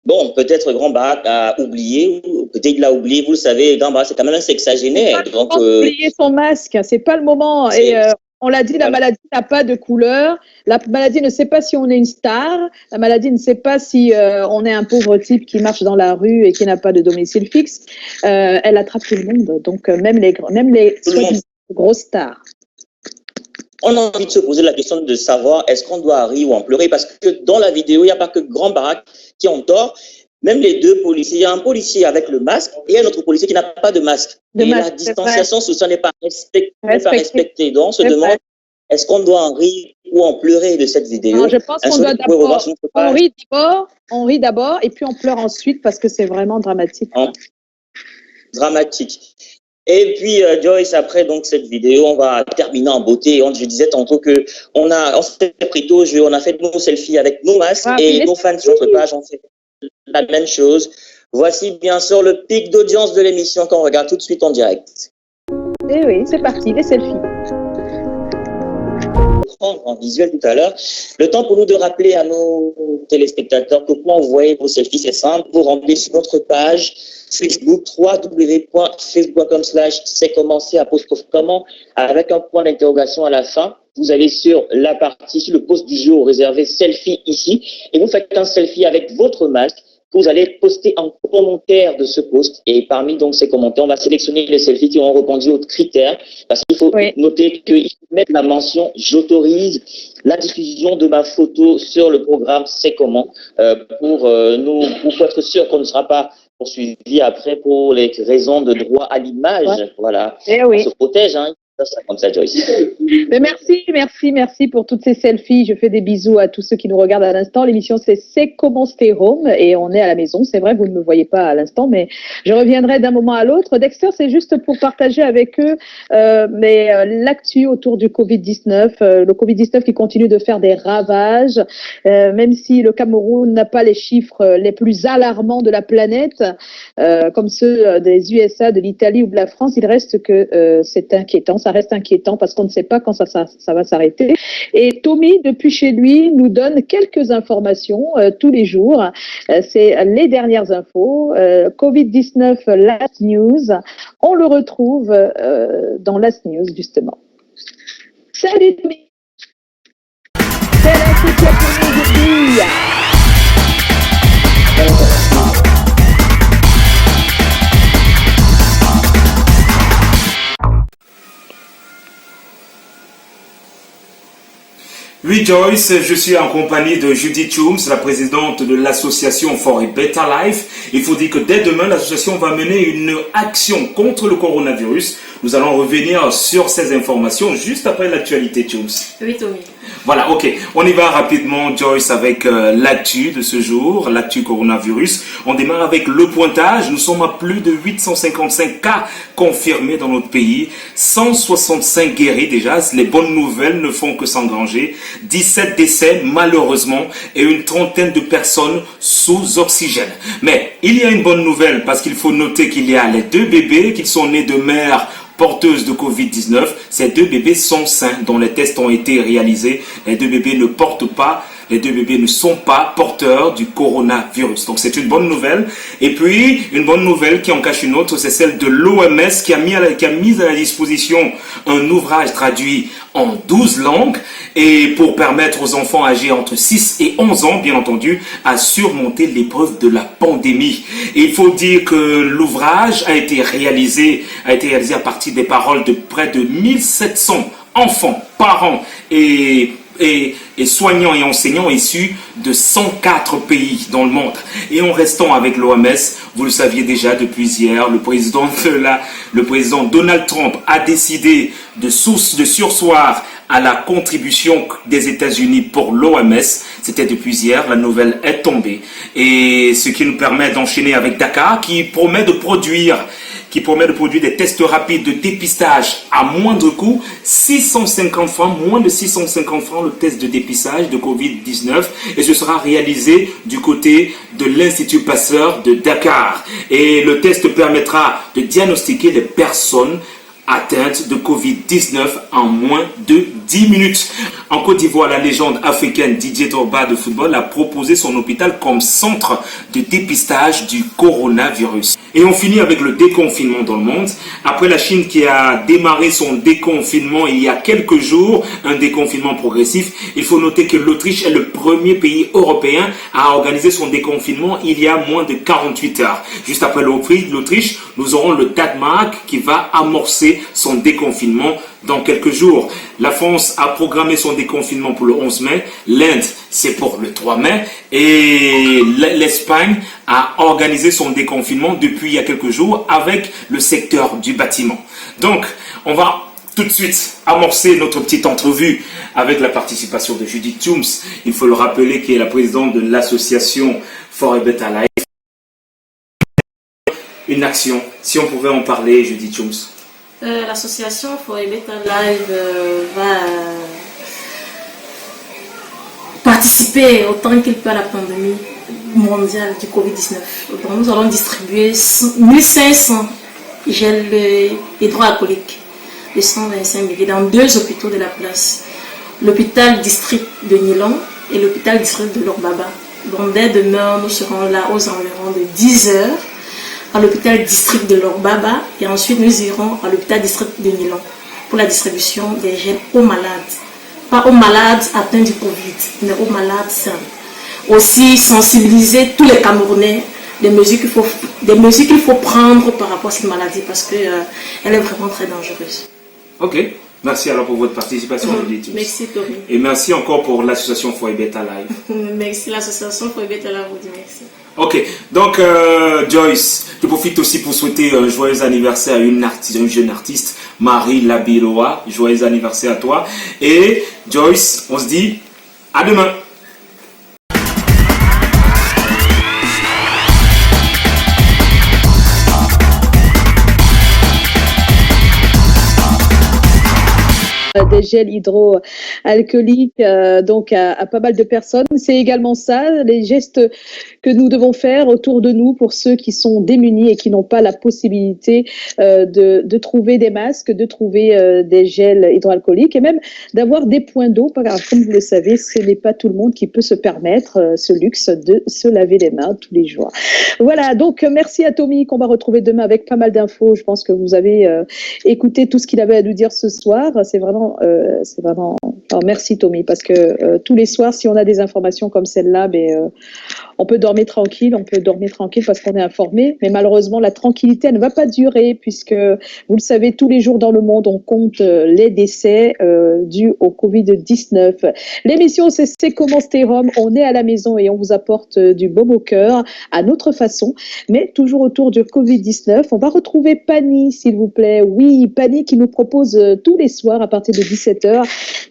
Bon, peut-être Grand Barack a oublié, ou peut-être il a oublié, vous le savez, Grand Barack c'est quand même un sexagénaire. Donc, oublier son masque, c'est pas le moment. Et on l'a dit, la maladie n'a pas de couleur. La maladie ne sait pas si on est une star. La maladie ne sait pas si on est un pauvre type qui marche dans la rue et qui n'a pas de domicile fixe. Elle attrape tout le monde. Donc même les grosses stars. On a envie de se poser la question de savoir est-ce qu'on doit rire ou en pleurer, parce que dans la vidéo, il n'y a pas que Grand Barack qui ont tort. Même les deux policiers, il y a un policier avec le masque et un autre policier qui n'a pas de masque. La distanciation sociale n'est pas respectée. Donc on se demande est-ce qu'on doit en rire ou en pleurer de cette vidéo? Non, je pense qu'on doit on rit d'abord et puis on pleure ensuite parce que c'est vraiment dramatique. Dramatique. Et puis Joyce, après donc cette vidéo, on va terminer en beauté. Je disais tantôt que on s'est pris au jeu, on a fait nos selfies avec nos masques et nos fans sur notre page ont fait la même chose. Voici bien sûr le pic d'audience de l'émission qu'on regarde tout de suite en direct. Et oui, c'est parti, les selfies. En visuel tout à l'heure. Le temps pour nous de rappeler à nos téléspectateurs que pour envoyer vos selfies, c'est simple. Vous rendez sur notre page Facebook www.facebook.com/c'est-commencé_comment avec un point d'interrogation à la fin. Vous allez sur la partie, sur le post du jour réservé selfie ici et vous faites un selfie avec votre masque. Vous allez poster en commentaire de ce post et parmi donc ces commentaires, on va sélectionner les selfies qui ont répondu aux critères parce qu'il faut noter qu'il faut mettre la mention « J'autorise la diffusion de ma photo sur le programme C'est comment » pour être sûr qu'on ne sera pas poursuivi après pour les raisons de droit à l'image. Voilà. On se protège, hein. Ça, comme ça, Joyce. Mais merci pour toutes ces selfies. Je fais des bisous à tous ceux qui nous regardent à l'instant. L'émission, c'est comment stay home et on est à la maison. C'est vrai, vous ne me voyez pas à l'instant, mais je reviendrai d'un moment à l'autre. Dexter, c'est juste pour partager avec eux l'actu autour du Covid-19. Le Covid-19 qui continue de faire des ravages, même si le Cameroun n'a pas les chiffres les plus alarmants de la planète, comme ceux des USA, de l'Italie ou de la France. Il reste que c'est inquiétant. Ça reste inquiétant parce qu'on ne sait pas quand ça va s'arrêter. Et Tommy, depuis chez lui, nous donne quelques informations tous les jours. C'est les dernières infos. Covid-19 Last News. On le retrouve dans Last News, justement. Salut Tommy. C'est la soutien pour nous aujourd'hui. Oui, Joyce, je suis en compagnie de Judith Chums, la présidente de l'association For a Better Life. Il faut dire que dès demain, l'association va mener une action contre le coronavirus. Nous allons revenir sur ces informations juste après l'actualité, Chums. Oui, Tommy. Voilà, ok. On y va rapidement, Joyce, avec l'actu de ce jour, l'actu coronavirus. On démarre avec le pointage. Nous sommes à plus de 855 cas confirmés dans notre pays. 165 guéris déjà. Les bonnes nouvelles ne font que s'engranger. 17 décès, malheureusement, et une trentaine de personnes sous oxygène. Mais il y a une bonne nouvelle parce qu'il faut noter qu'il y a les 2 bébés qui sont nés de mères porteuses de Covid-19. Ces 2 bébés sont sains, dont les tests ont été réalisés. Les 2 bébés ne sont pas porteurs du coronavirus. Donc c'est une bonne nouvelle. Et puis, une bonne nouvelle qui en cache une autre, c'est celle de l'OMS qui a mis à la disposition un ouvrage traduit en 12 langues et pour permettre aux enfants âgés entre 6 et 11 ans, bien entendu, à surmonter l'épreuve de la pandémie. Et il faut dire que l'ouvrage a été réalisé à partir des paroles de près de 1700 enfants, parents et soignants et enseignants issus de 104 pays dans le monde. Et en restant avec l'OMS, vous le saviez déjà depuis hier, le président Donald Trump a décidé de surseoir à la contribution des États-Unis pour l'OMS. C'était depuis hier, la nouvelle est tombée. Et ce qui nous permet d'enchaîner avec Dakar, qui promet de produire des tests rapides de dépistage à moindre coût, 650 francs, moins de 650 francs le test de dépistage de Covid-19, et ce sera réalisé du côté de l'Institut Pasteur de Dakar. Et le test permettra de diagnostiquer les personnes atteintes de Covid-19 en moins de 10 minutes. En Côte d'Ivoire, la légende africaine Didier Drogba de football a proposé son hôpital comme centre de dépistage du coronavirus. Et on finit avec le déconfinement dans le monde. Après la Chine qui a démarré son déconfinement il y a quelques jours, un déconfinement progressif, il faut noter que l'Autriche est le premier pays européen à organiser son déconfinement il y a moins de 48 heures. Juste après l'Autriche, nous aurons le Danemark qui va amorcer son déconfinement dans quelques jours. La France a programmé son déconfinement pour le 11 mai, l'Inde c'est pour le 3 mai et l'Espagne a organisé son déconfinement depuis il y a quelques jours avec le secteur du bâtiment. Donc, on va tout de suite amorcer notre petite entrevue avec la participation de Judith Tooms. Il faut le rappeler, qui est la présidente de l'association For a Better Life. Une action, si on pouvait en parler, Judith Tooms. L'association For a Better Life va participer autant qu'il peut à la pandémie mondiale du Covid-19. Donc, nous allons distribuer 1500 gels hydroalcooliques de 125 ml dans 2 hôpitaux de la place. L'hôpital district de Nilon et l'hôpital district de Lorbaba. Donc dès demain, nous serons là aux environs de 10 heures à l'hôpital district de Lorbaba et ensuite nous irons à l'hôpital district de Nilon pour la distribution des gels aux malades. Pas aux malades atteints du Covid, mais aux malades sains. Aussi sensibiliser tous les Camerounais des mesures qu'il faut prendre par rapport à cette maladie parce qu'elle est vraiment très dangereuse. Ok, merci alors pour votre participation. Merci Tori. Et merci encore pour l'association For a Better Life. Merci l'association For a Better Life, vous dit merci. Ok, donc Joyce, je profite aussi pour souhaiter un joyeux anniversaire à une jeune artiste, Marie Labiloa. Joyeux anniversaire à toi. Et Joyce, on se dit à demain. Des gels hydroalcooliques donc à pas mal de personnes. C'est également ça, les gestes que nous devons faire autour de nous pour ceux qui sont démunis et qui n'ont pas la possibilité de trouver des masques, de trouver des gels hydroalcooliques et même d'avoir des points d'eau. Comme vous le savez, ce n'est pas tout le monde qui peut se permettre ce luxe de se laver les mains tous les jours. Voilà, donc merci à Tommy qu'on va retrouver demain avec pas mal d'infos. Je pense que vous avez écouté tout ce qu'il avait à nous dire ce soir. C'est vraiment alors, merci Tommy, parce que tous les soirs, si on a des informations comme celle-là, on peut dormir tranquille, parce qu'on est informé, mais malheureusement, la tranquillité, elle ne va pas durer, puisque, vous le savez, tous les jours dans le monde, on compte les décès dus au Covid-19. L'émission, c'est comment Stay Home, on est à la maison et on vous apporte du baume au cœur, à notre façon, mais toujours autour du Covid-19. On va retrouver Pani, s'il vous plaît. Oui, Pani qui nous propose tous les soirs, à partir de 17h,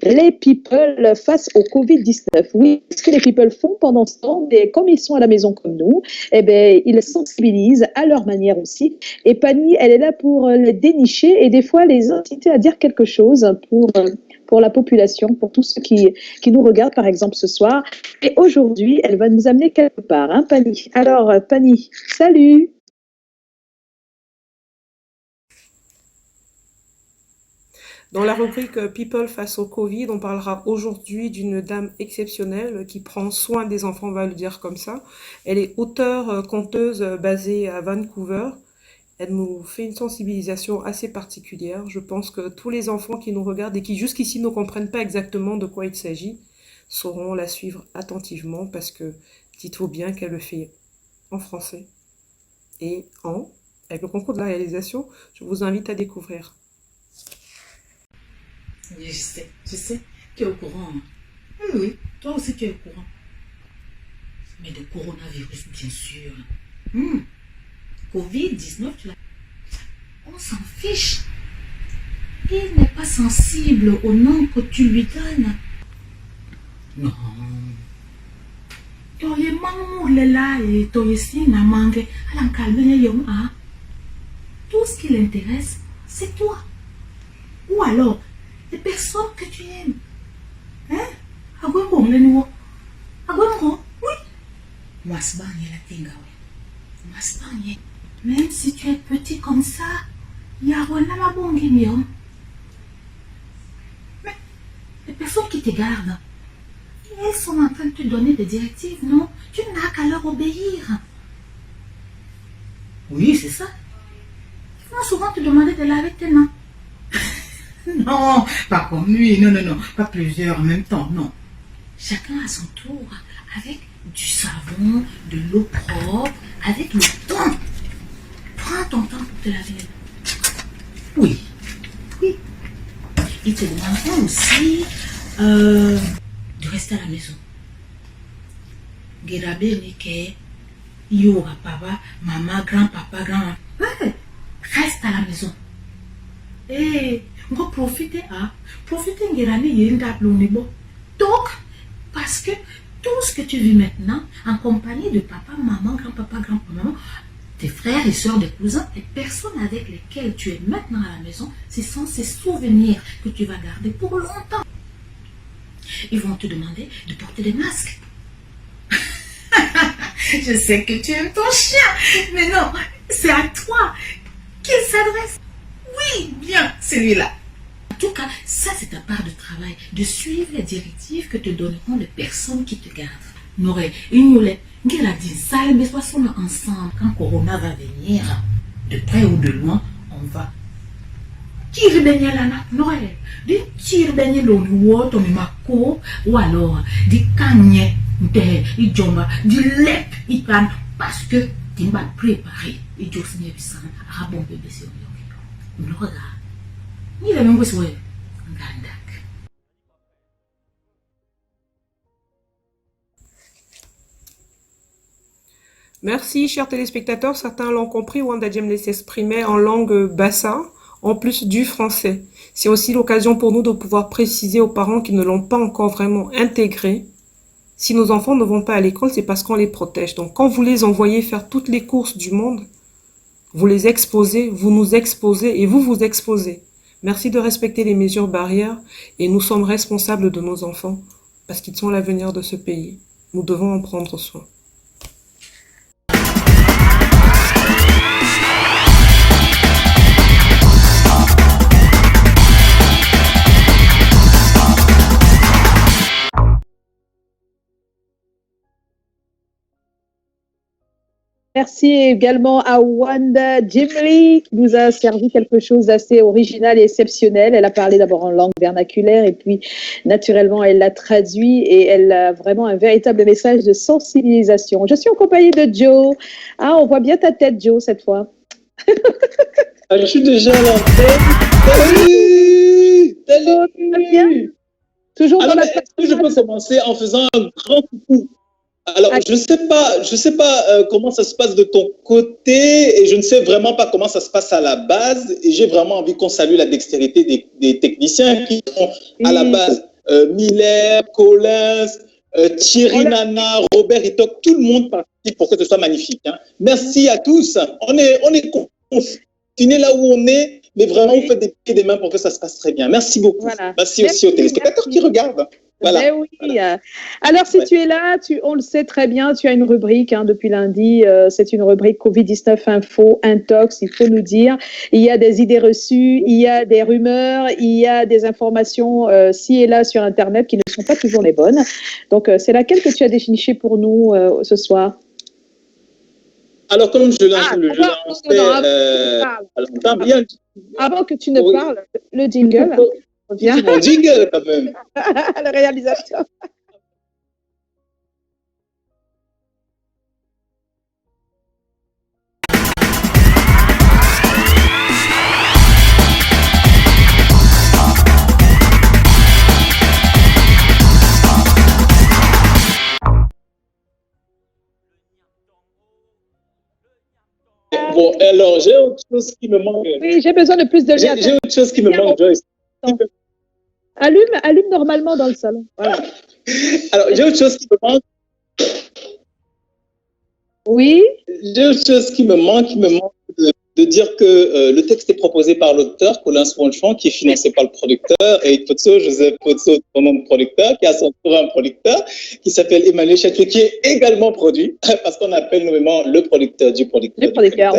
les people face au Covid-19. Oui, ce que les people font pendant ce temps, mais comme ils sont à la maison comme nous, ils sensibilisent à leur manière aussi. Et Pani, elle est là pour les dénicher et des fois les inciter à dire quelque chose pour la population, pour tous ceux qui nous regardent, par exemple, ce soir. Et aujourd'hui, elle va nous amener quelque part, hein, Pani. Alors, Pani, salut! Dans la rubrique People face au Covid, on parlera aujourd'hui d'une dame exceptionnelle qui prend soin des enfants, on va le dire comme ça. Elle est auteure, conteuse basée à Vancouver. Elle nous fait une sensibilisation assez particulière. Je pense que tous les enfants qui nous regardent et qui jusqu'ici ne comprennent pas exactement de quoi il s'agit sauront la suivre attentivement parce que dites-vous bien qu'elle le fait en français et avec le concours de la réalisation, je vous invite à découvrir. Oui, je sais, tu es au courant. Oui, toi aussi tu es au courant. Mais de coronavirus, bien sûr. Covid-19, on s'en fiche. Il n'est pas sensible au nom que tu lui donnes. Non. Toye mamour lela et toye si na mangue. Alan calme yom ah. Tout ce qui l'intéresse, c'est toi. Ou alors, les personnes que tu aimes. Hein? Agwembo mleniwo. Agwembo? Oui. Masbanye la tinga we. Masbanye. Même si tu es petit comme ça, Yarwana la bongi miom. Mais les personnes qui te gardent, elles sont en train de te donner des directives, non? Tu n'as qu'à leur obéir. Oui, c'est ça. Ils vont souvent te demander de laver tes mains. Non, pas comme lui, non, non, non, pas plusieurs en même temps, non. Chacun à son tour, avec du savon, de l'eau propre, avec le temps. Prends ton temps pour te laver les mains. Oui, oui. Ils te demanderont aussi de rester à la maison. Gerabe Nike, Yoga, papa, maman, grand-papa, grand-maman. Ouais, reste à la maison. Et on va profiter, hein. Profiter de donc, parce que tout ce que tu vis maintenant, en compagnie de papa, maman, grand-papa, grand-maman, tes frères et soeurs, des cousins, les personnes avec lesquelles tu es maintenant à la maison, ce sont ces souvenirs que tu vas garder pour longtemps. Ils vont te demander de porter des masques. Je sais que tu aimes ton chien, mais non, c'est à toi qu'il s'adresse. Oui, bien, celui-là. En tout cas, ça c'est ta part de travail, de suivre les directives que te donneront les personnes qui te gardent. N'aurait une moulette, qu'elle a dit ça, mais soyons ensemble. Quand Corona va venir, de près ou de loin, on va. Tire baigner la nappe, n'aurait. Di tire baigner l'eau, ton mako, ou alors, di kanye, di jomba, di lep, i pan, parce que tu m'as préparé, et tu as signé ça, à bon bébé, c'est un nous regarde. Ni la même chose, Gandak. Merci, chers téléspectateurs. Certains l'ont compris, Wanda Djemle s'exprimait en langue bassa, en plus du français. C'est aussi l'occasion pour nous de pouvoir préciser aux parents qui ne l'ont pas encore vraiment intégré. Si nos enfants ne vont pas à l'école, c'est parce qu'on les protège. Donc, quand vous les envoyez faire toutes les courses du monde, vous les exposez, vous nous exposez et vous vous exposez. Merci de respecter les mesures barrières et nous sommes responsables de nos enfants parce qu'ils sont l'avenir de ce pays. Nous devons en prendre soin. Merci également à Wanda Djemle qui nous a servi quelque chose d'assez original et exceptionnel. Elle a parlé d'abord en langue vernaculaire et puis naturellement elle l'a traduit et elle a vraiment un véritable message de sensibilisation. Je suis en compagnie de Joe. Ah, on voit bien ta tête, Joe, cette fois. Je suis déjà à l'antenne. Salut! Salut! Toujours dans la est-ce que je peux commencer en faisant un grand coucou? Alors, je sais pas comment ça se passe de ton côté et je ne sais vraiment pas comment ça se passe à la base et j'ai vraiment envie qu'on salue la dextérité des techniciens qui sont à la base. Miller, Collins, Thierry, Nana, Robert Itok, tout le monde participe pour que ce soit magnifique. Hein. Merci à tous. On est confinés là où on est, mais vraiment on fait des pieds et des mains pour que ça se passe très bien. Merci beaucoup. Voilà. Merci aussi aux téléspectateurs qui regardent. Voilà. Ben oui. Voilà. Alors, si tu es là, on le sait très bien, tu as une rubrique depuis lundi. C'est une rubrique Covid-19 Info, Intox, il faut nous dire. Il y a des idées reçues, il y a des rumeurs, il y a des informations ci et là sur Internet qui ne sont pas toujours les bonnes. Donc, c'est laquelle que tu as dénichée pour nous ce soir? Alors, comme je lançais, avant que tu ne parles, le jingle. C'est mon jingle quand même. Le réalisateur. Bon, Alors, j'ai autre chose qui me manque. Oui, j'ai besoin de plus de liens. J'ai autre chose qui me manque, Joyce. Allume normalement dans le salon. Voilà. Alors, j'ai autre chose qui me manque. Oui. J'ai autre chose qui me manque de dire que le texte est proposé par l'auteur, Colin Swanchon, qui est financé par le producteur, et Joseph Potso, son nom de producteur, qui a son tour un producteur, qui s'appelle Emmanuel Château, qui est également produit, parce qu'on appelle nommément le producteur du producteur. Le producteur.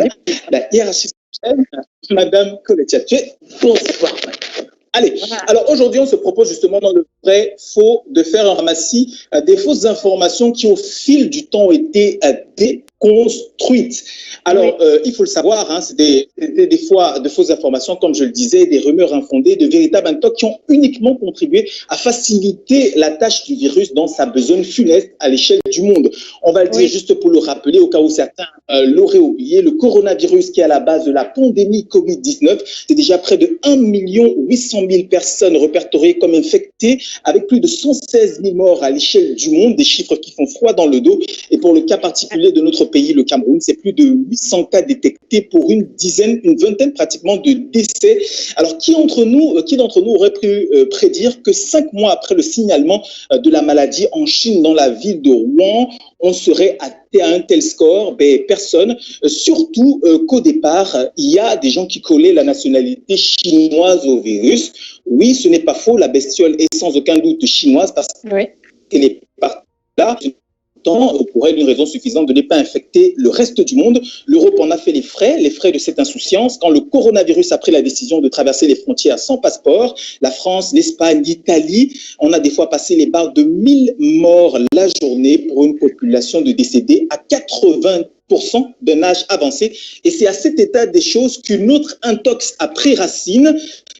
La hiérarchie sociale, Madame Colette Château. Bonsoir, madame. Allez, alors aujourd'hui, on se propose justement dans le vrai faux de faire un ramassis des fausses informations qui, au fil du temps, ont été déconstruites. Alors, il faut le savoir, hein, c'était des fois de fausses informations, comme je le disais, des rumeurs infondées, de véritables intox qui ont uniquement contribué à faciliter la tâche du virus dans sa besogne funeste à l'échelle du monde. On va le dire juste pour le rappeler, au cas où certains l'auraient oublié, le coronavirus qui est à la base de la pandémie Covid-19, c'est déjà près de 1 800 000 personnes répertoriées comme infectées, avec plus de 116 000 morts à l'échelle du monde, des chiffres qui font froid dans le dos. Et pour le cas particulier de notre pays, le Cameroun, c'est plus de 800 cas détectés pour une vingtaine pratiquement de décès. Alors, qui d'entre nous aurait pu prédire que 5 mois après le signalement de la maladie en Chine, dans la ville de Wuhan, on serait à un tel score? Personne. Surtout qu'au départ, il y a des gens qui collaient la nationalité chinoise au virus. Oui, ce n'est pas faux. La bestiole est sans aucun doute chinoise parce qu'elle est partie là. Pour elle, une raison suffisante de ne pas infecter le reste du monde. L'Europe en a fait les frais de cette insouciance. Quand le coronavirus a pris la décision de traverser les frontières sans passeport, la France, l'Espagne, l'Italie, on a des fois passé les barres de 1000 morts la journée pour une population de décédés à 80% d'un âge avancé. Et c'est à cet état des choses qu'une autre intox a pris racine.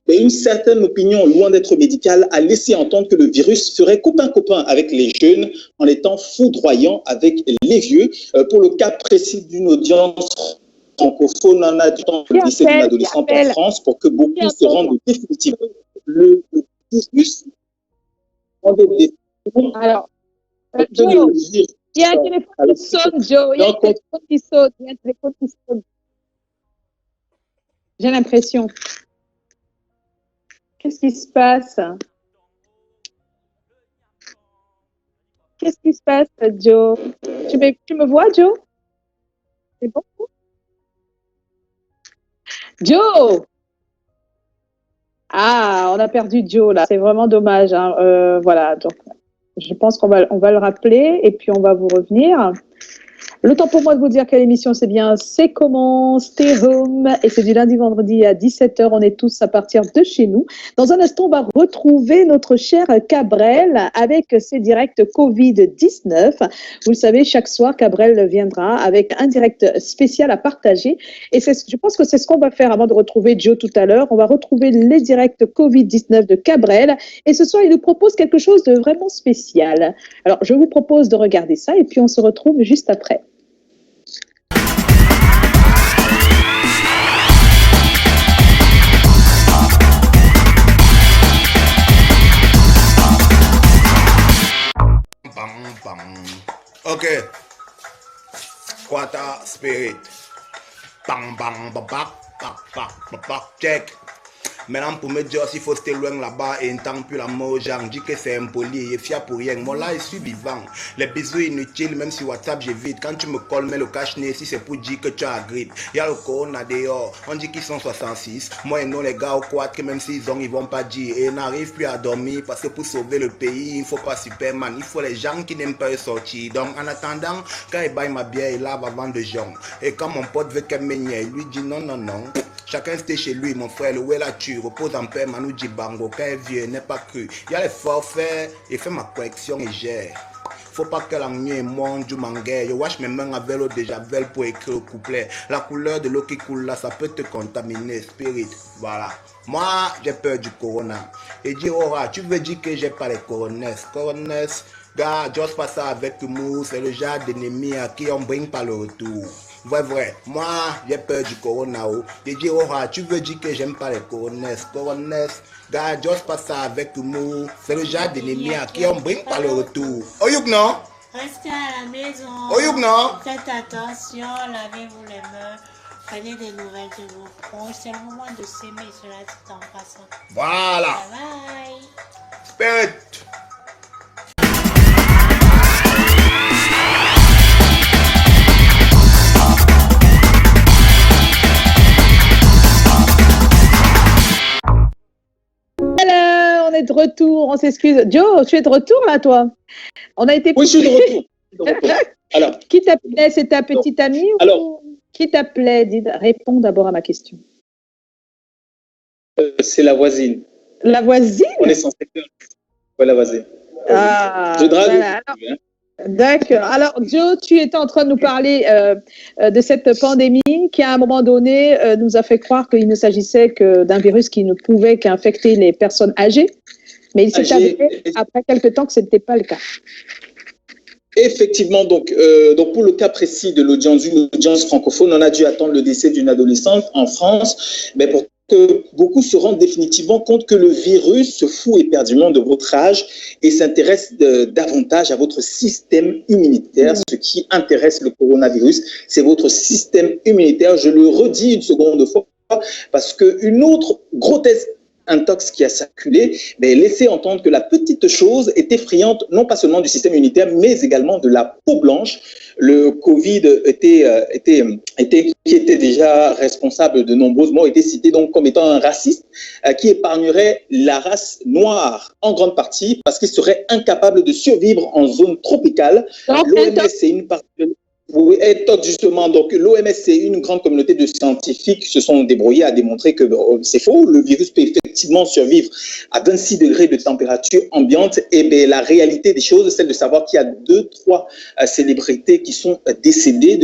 Et une certaine opinion, loin d'être médicale, a laissé entendre que le virus ferait copain-copain avec les jeunes en étant foudroyant avec les vieux. Pour le cas précis d'une audience francophone, on a du temps de lycée d'une adolescente en France pour que beaucoup se rendent définitivement. Le virus Alors, Joe, il y a un téléphone qui sonne, Joe. Il y a un téléphone qui sonne. J'ai l'impression. Qu'est-ce qui se passe? Qu'est-ce qui se passe, Joe? Tu me vois, Joe? C'est bon? Joe! Ah, on a perdu Joe, là. C'est vraiment dommage, hein. Voilà, donc je pense qu'on va le rappeler et puis on va vous revenir. Le temps pour moi de vous dire quelle émission c'est bien. C'est comment Stay Home et c'est du lundi vendredi à 17h. On est tous à partir de chez nous. Dans un instant, on va retrouver notre cher Cabrel avec ses directs Covid-19. Vous le savez, chaque soir, Cabrel viendra avec un direct spécial à partager. Et je pense que c'est ce qu'on va faire avant de retrouver Joe tout à l'heure. On va retrouver les directs Covid-19 de Cabrel. Et ce soir, il nous propose quelque chose de vraiment spécial. Alors, je vous propose de regarder ça et puis on se retrouve juste après. Ok. Quarter spirit. Bang bang bang bang. Check. Maintenant, pour me dire s'il faut rester loin là-bas et entendre plus la mot, j'en dis que c'est impoli et fier pour rien. Moi là, je suis vivant. Les bisous inutiles, même si WhatsApp j'évite. Quand tu me colles, mets le cache-nez si c'est pour dire que tu as grippe. Il y a le corona dehors, on dit qu'ils sont 66. Moi et non, les gars au quad, que même s'ils ont, ils vont pas dire. Et n'arrivent plus à dormir parce que pour sauver le pays, il faut pas Superman. Il faut les gens qui n'aiment pas sortir. Donc en attendant, quand il baille ma bière, il lave avant de jambes. Et quand mon pote veut qu'elle me niaise, il lui dit non, non, non. Chacun c'était chez lui, mon frère, où est la tu repose en paix, Manu Djibango, quand elle vient, n'est pas cru. Il y a les forfaits, il fait ma correction et gère. Faut pas que l'ennui monte du manga. Je wash mes mains avec l'eau de javel pour écrire le couplet. La couleur de l'eau qui coule là, ça peut te contaminer, spirit. Voilà. Moi, j'ai peur du corona. Et dit, Aura, tu veux dire que j'ai pas les coronesses. Coronesses, gars, j'ose pas ça avec humour. C'est le genre d'ennemi à qui on brinque pas le retour. Vrai, moi j'ai peur du corona. J'ai dit, oh, tu veux dire que j'aime pas les coronesses. Coronesses, gars, j'ose pas ça avec humour. C'est le genre d'ennemi à qui on brinque pas le retour. Oh, youk, non? Restez à la maison. Oh, youk, non? Faites attention, lavez-vous les mains. prenez des nouvelles de vos proches. C'est le moment de s'aimer, cela dit en passant. Voilà. Bye bye. Spirit. Alors, on est de retour, on s'excuse. Joe, tu es de retour là, toi? On a été. Oui, je suis de retour. Alors, qui t'appelait? C'est ta petite amie alors, ou qui t'appelait? Réponds d'abord à ma question. c'est la voisine. La voisine? On est censé faire. Ouais, la voisine. Ah, je drague. voilà. D'accord. Alors, Joe, tu étais en train de nous parler de cette pandémie qui, à un moment donné, nous a fait croire qu'il ne s'agissait que d'un virus qui ne pouvait qu'infecter les personnes âgées. Mais il s'est avéré, après quelques temps, que ce n'était pas le cas. Effectivement, donc pour le cas précis de l'audience, une audience francophone, on a dû attendre le décès d'une adolescente en France, mais pour que beaucoup se rendent définitivement compte que le virus se fout éperdument de votre âge et s'intéresse davantage à votre système immunitaire. Ce qui intéresse le coronavirus, c'est votre système immunitaire. Je le redis une seconde fois parce qu'une autre grotesque intox qui a circulé, mais laissait entendre que la petite chose est effrayante, non pas seulement du système immunitaire, mais également de la peau blanche. Le Covid qui était déjà responsable de nombreuses morts, était cité donc comme étant un raciste qui épargnerait la race noire en grande partie parce qu'il serait incapable de survivre en zone tropicale. L'OMS, c'est une partie de... Oui, justement, donc l'OMS, c'est une grande communauté de scientifiques qui se sont débrouillés à démontrer que c'est faux. Le virus peut effectivement survivre à 26 degrés de température ambiante. Et bien, la réalité des choses, c'est de savoir qu'il y a 2-3 célébrités qui sont décédées,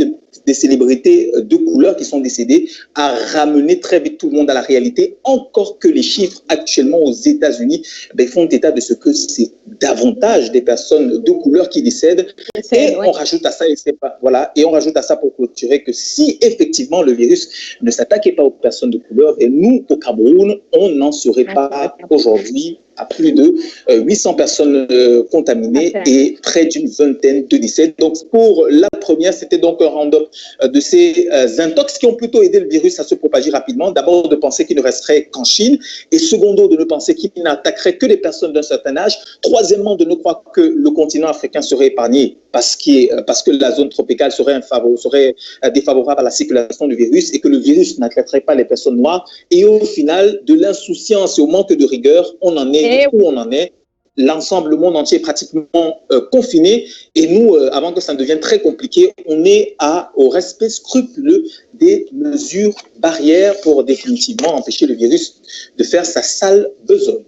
des célébrités de couleur qui sont décédées, à ramener très vite tout le monde à la réalité. Encore que les chiffres actuellement aux États-Unis font état de ce que c'est davantage des personnes de couleur qui décèdent. Et on rajoute à ça, et c'est pas, voilà. Et on rajoute à ça pour clôturer que si effectivement le virus ne s'attaquait pas aux personnes de couleur, et nous, au Cameroun, on n'en serait pas aujourd'hui à plus de 800 personnes contaminées et près d'une vingtaine de décès. Donc pour la première, c'était donc un round-up de ces intox qui ont plutôt aidé le virus à se propager rapidement. D'abord de penser qu'il ne resterait qu'en Chine et secondo de ne penser qu'il n'attaquerait que les personnes d'un certain âge. Troisièmement, de ne croire que le continent africain serait épargné parce que la zone tropicale serait défavorable à la circulation du virus et que le virus n'attaquerait pas les personnes noires. Et au final, de l'insouciance et au manque de rigueur, on en est où on en est. L'ensemble, le monde entier est pratiquement confiné et nous, avant que ça ne devienne très compliqué, on est au respect scrupuleux des mesures barrières pour définitivement empêcher le virus de faire sa sale besogne.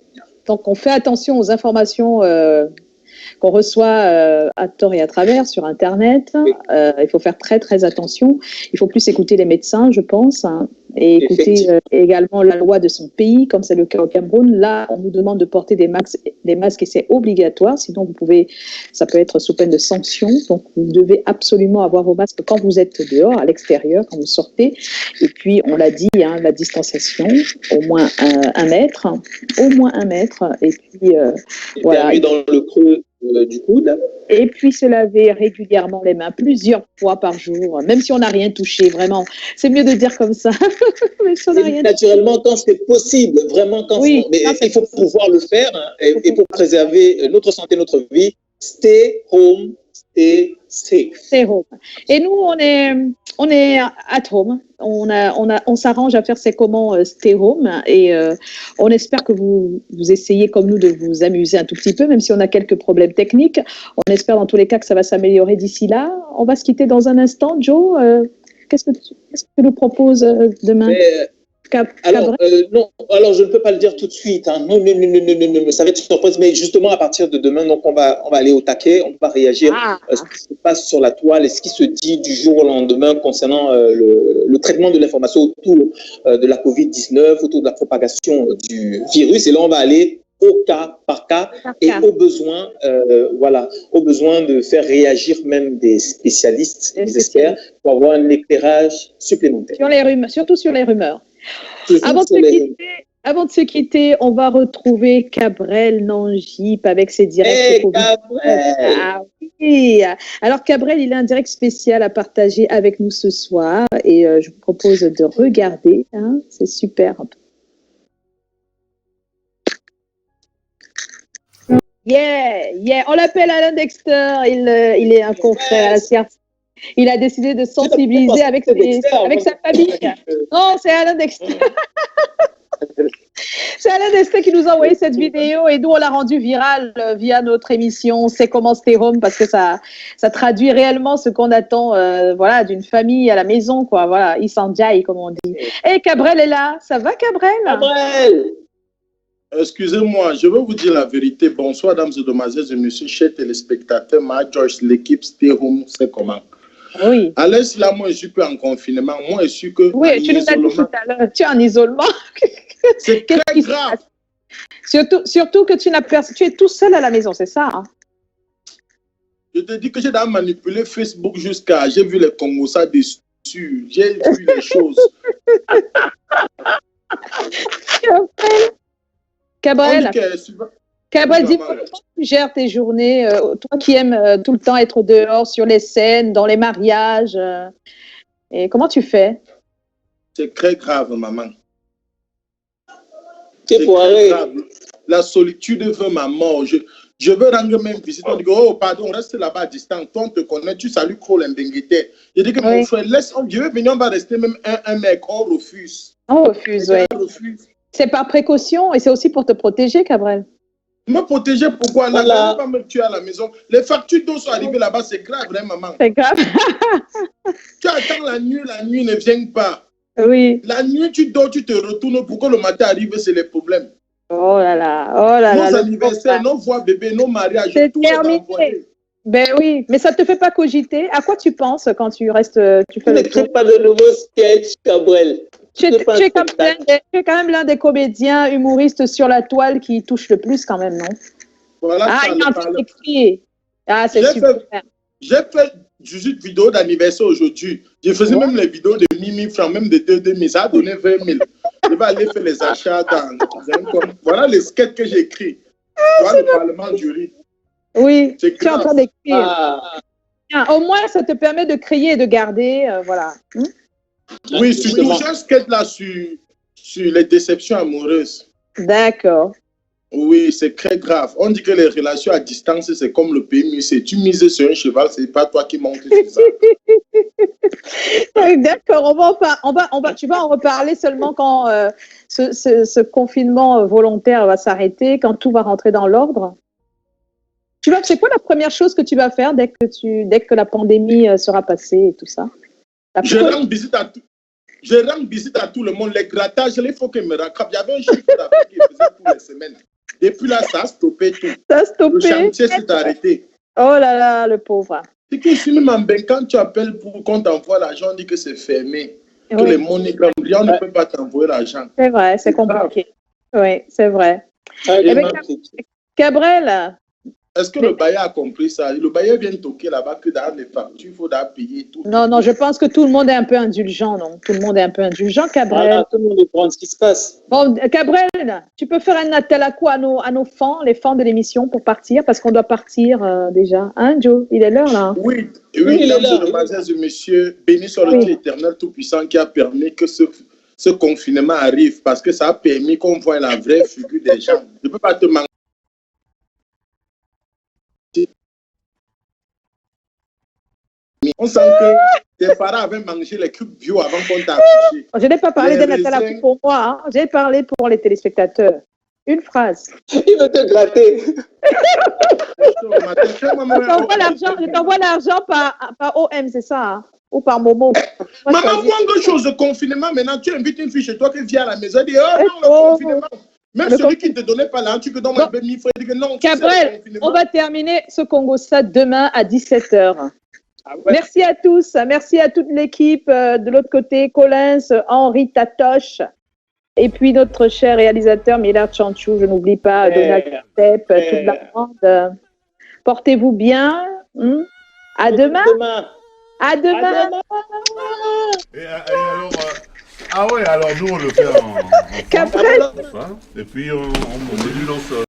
Donc on fait attention aux informations qu'on reçoit à tort et à travers sur Internet. Il faut faire très très attention. Il faut plus écouter les médecins, je pense, et écouter également la loi de son pays, comme c'est le cas au Cameroun. Là, on nous demande de porter des masques et c'est obligatoire. Sinon, ça peut être sous peine de sanction. Donc, vous devez absolument avoir vos masques quand vous êtes dehors, à l'extérieur, quand vous sortez. Et puis, on l'a dit, la distanciation, au moins 1 mètre, Et puis, voilà. Dans le creux du coude. Et puis se laver régulièrement les mains, plusieurs fois par jour, même si on n'a rien touché, vraiment. C'est mieux de dire comme ça. Même si on n'a rien naturellement, quand c'est possible, vraiment, mais il faut pouvoir le faire et pour préserver notre santé, notre vie. Stay home, stay safe. Stay home. Et nous, on est at home. On s'arrange à faire c'est comment stay home et on espère que vous essayez comme nous de vous amuser un tout petit peu, même si on a quelques problèmes techniques. On espère dans tous les cas que ça va s'améliorer d'ici là. On va se quitter dans un instant. Joe, qu'est-ce que tu nous proposes demain? Alors je ne peux pas le dire tout de suite. Non, ça va être une surprise. Mais justement, à partir de demain, donc on va aller au taquet, on va réagir à ce qui se passe sur la toile et ce qui se dit du jour au lendemain concernant le traitement de l'information autour de la Covid-19, autour de la propagation du virus. Et là, on va aller au cas par cas et au besoin de faire réagir même des spécialistes, des experts, pour avoir un éclairage supplémentaire. Surtout sur les rumeurs. Avant de se quitter, on va retrouver Cabrel Nangip avec ses directs. Oui. Alors, Cabrel, il a un direct spécial à partager avec nous ce soir et je vous propose de regarder. Hein, c'est super. Yeah. On l'appelle Alain Dexter. Il est un confrère à la CRC. Il a décidé de sensibiliser avec sa famille. Non, c'est Alain Dexter. C'est Alain Dexter qui nous a envoyé cette vidéo et nous, on l'a rendue virale via notre émission C'est comment Stay Home parce que ça traduit réellement ce qu'on attend voilà, d'une famille à la maison. Quoi. Voilà, il s'en jaille, comme on dit. Et Cabrel est là. Ça va, Cabrel? Cabrel! Excusez-moi, je veux vous dire la vérité. Bonsoir, dames et demoiselles et messieurs, chers téléspectateurs. Ma Joyce, l'équipe Stay Home, c'est comment? Oui. À l'aise, là, moi, je suis plus en confinement. Moi, je suis que. Oui, tu nous as dit tout à l'heure. Tu es en isolement. C'est très grave. Surtout que tu es tout seul à la maison, c'est ça? Hein? Je te dis que j'ai manipulé Facebook jusqu'à. J'ai vu les Congossas dessus. J'ai vu les choses. Cabrel, dis-moi comment tu gères tes journées, toi qui aimes tout le temps être dehors, sur les scènes, dans les mariages, et comment tu fais? C'est très grave, maman. C'est grave. La solitude veut ma mort. Je veux rendre même visite. On dit, oh, pardon, reste là-bas à distance. Toi, on te connaît, tu salues Krol Mbenguete. Je dis que mon frère, laisse, je veux venir, on va rester même un mec. On refuse. On refuse, oui. C'est par précaution et c'est aussi pour te protéger, Cabrel. Me protéger, pourquoi? Là, ne pas me tuer à la maison. Les factures d'eau sont arrivées là-bas, c'est grave, hein, maman. C'est grave. Tu attends la nuit ne vient pas. Oui. La nuit, tu dors, tu te retournes pour que le matin arrive, c'est les problèmes. Oh là là. Nos anniversaires, nos voix bébés, nos mariages, c'est tout terminé. est envoyé. Ben oui, mais ça ne te fait pas cogiter. À quoi tu penses quand tu restes... Tu ne crée pas de nouveaux sketchs, Cabrel. Tu es quand même l'un des comédiens humoristes sur la toile qui touche le plus quand même, non? Voilà, il est en train d'écrire. Ah, c'est super. J'ai fait 18 vidéos d'anniversaire aujourd'hui. Je faisais même les vidéos de 1000 francs, même de 2000. Ça a donné 20 000. Je vais aller faire les achats dans un compte. Voilà les sketchs que j'ai écrits. Voilà le Parlement du riz. Oui, tu es en train d'écrire. Au moins, ça te permet de créer et de garder. Voilà. Oui, surtout, j'ai un sketch là sur les déceptions amoureuses. D'accord. Oui, c'est très grave. On dit que les relations à distance, c'est comme le PMU. C'est tu mises sur un cheval, c'est pas toi qui montes sur ça. D'accord, tu vas en reparler seulement quand ce confinement volontaire va s'arrêter, quand tout va rentrer dans l'ordre. C'est quoi la première chose que tu vas faire dès que la pandémie sera passée et tout ça? Je rends visite à tout le monde. Les grattages, il faut qu'ils me rattrapent. Il y avait un chiffre d'affaires qui faisait toutes les semaines. Depuis là, ça a stoppé tout. Ça a stoppé. Le chantier s'est arrêté. Oh là là, le pauvre. C'est que si même quand tu appelles pour qu'on t'envoie l'argent, on dit que c'est fermé. Oui. Que les MoneyGram, on ne peut pas t'envoyer l'argent. C'est vrai, c'est compliqué. Oui, c'est vrai. Cabrel, est-ce que le bailleur a compris ça? Le bailleur vient toquer là-bas que dans les factures, il faut payer tout. Non, je pense que tout le monde est un peu indulgent, non? Tout le monde est un peu indulgent, Cabrel. Voilà, tout le monde comprend ce qui se passe. Bon, Cabrel, tu peux faire un appel à quoi à nos fans, les fans de l'émission, pour partir, parce qu'on doit partir déjà. Hein, Joe? Il est l'heure, là? Oui, mesdames et messieurs, messieurs, béni soit le Dieu éternel tout-puissant qui a permis que ce confinement arrive, parce que ça a permis qu'on voit la vraie figure des gens. Je ne peux pas te mentir. On sent que tes parents avaient mangé les cubes bio avant qu'on t'affiche. Je n'ai pas parlé de Nathalie pour moi, hein. J'ai parlé pour les téléspectateurs. Une phrase. Il veut te gratter. Je t'envoie l'argent par OM, c'est ça, hein? Ou par Momo. Maman, quelque chose de confinement, maintenant tu invites une fille chez toi qui vient à la maison et dit oh non, le confinement. Même celui qui ne te donnait pas là, tu peux donner un frère dit que non. Cabrel, on va terminer ce Congossas demain à 17h. Ah ouais. Merci à tous, merci à toute l'équipe de l'autre côté, Collins, Henri Tatoche, et puis notre cher réalisateur Millard Chanchou, je n'oublie pas Donald Step, toute la bande. Portez-vous bien. À demain. À demain. Et alors, alors nous on le fait en Cabrel. et puis on module ensemble.